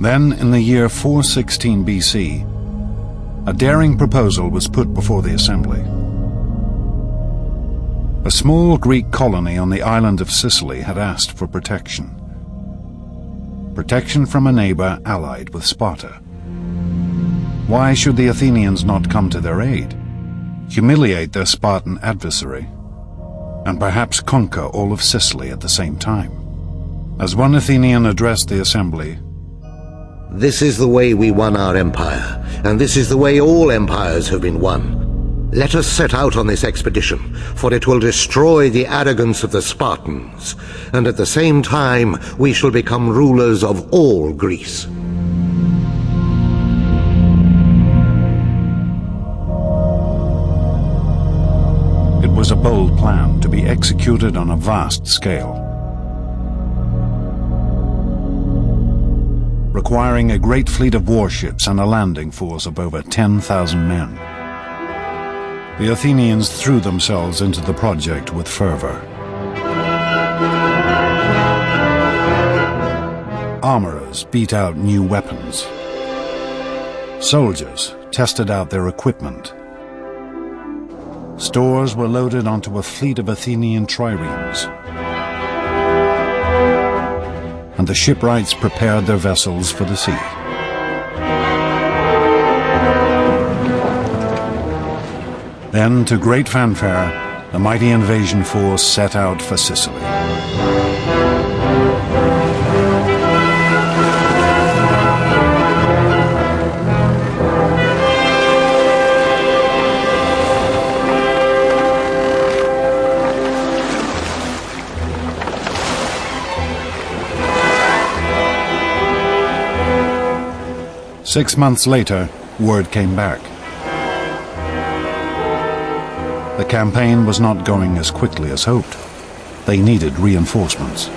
Then, in the year 416 BC, a daring proposal was put before the assembly. A small Greek colony on the island of Sicily had asked for protection. Protection from a neighbor allied with Sparta. Why should the Athenians not come to their aid, humiliate their Spartan adversary, and perhaps conquer all of Sicily at the same time? As one Athenian addressed the assembly, "This is the way we won our empire, and this is the way all empires have been won. Let us set out on this expedition, for it will destroy the arrogance of the Spartans, and at the same time we shall become rulers of all Greece." It was a bold plan to be executed on a vast scale, requiring a great fleet of warships and a landing force of over 10,000 men. The Athenians threw themselves into the project with fervor. Armorers beat out new weapons. Soldiers tested out their equipment. Stores were loaded onto a fleet of Athenian triremes, and the shipwrights prepared their vessels for the sea. Then, to great fanfare, the mighty invasion force set out for Sicily. Six months later, word came back. The campaign was not going as quickly as hoped. They needed reinforcements.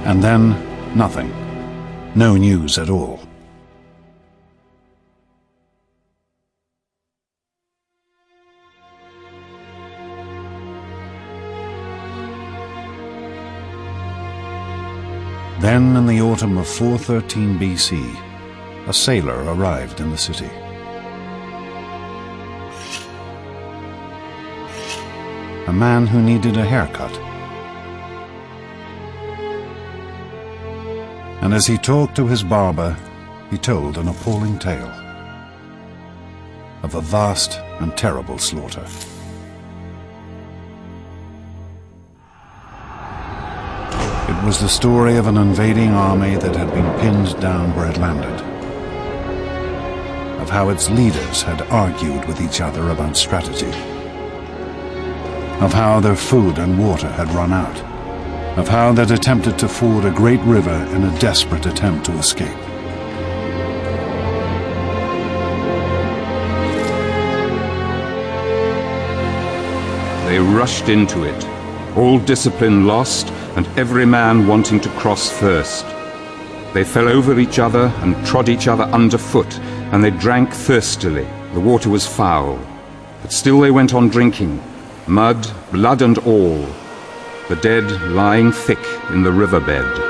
And then, nothing. No news at all. Then, in the autumn of 413 BC, a sailor arrived in the city. A man who needed a haircut. And as he talked to his barber, he told an appalling tale of a vast and terrible slaughter. It was the story of an invading army that had been pinned down where it landed, of how its leaders had argued with each other about strategy, of how their food and water had run out, of how they'd attempted to ford a great river in a desperate attempt to escape. They rushed into it, all discipline lost and every man wanting to cross first. They fell over each other and trod each other underfoot, and they drank thirstily. The water was foul, but still they went on drinking, mud, blood and all, the dead lying thick in the riverbed.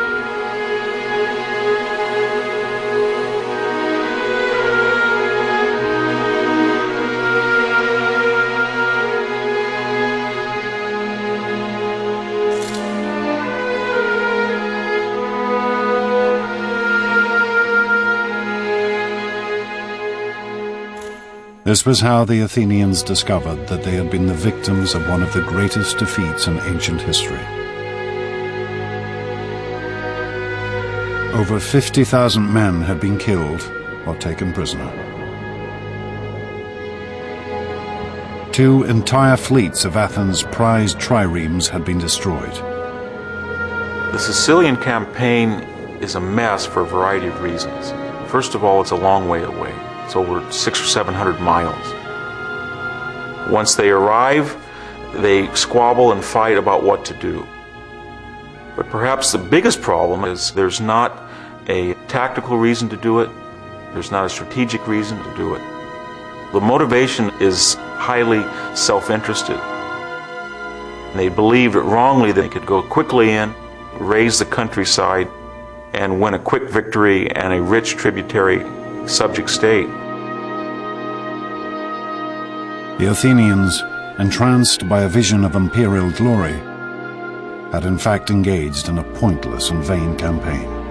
This was how the Athenians discovered that they had been the victims of one of the greatest defeats in ancient history. Over 50,000 men had been killed or taken prisoner. 2 entire fleets of Athens' prized triremes had been destroyed. The Sicilian Campaign is a mess for a variety of reasons. First of all, it's a long way away. It's over 600 or 700 miles. Once they arrive, they squabble and fight about what to do. But perhaps the biggest problem is there's not a tactical reason to do it. There's not a strategic reason to do it. The motivation is highly self-interested. They believed it wrongly that they could go quickly in, raise the countryside, and win a quick victory and a rich tributary subject state. The Athenians, entranced by a vision of imperial glory, had in fact engaged in a pointless and vain campaign.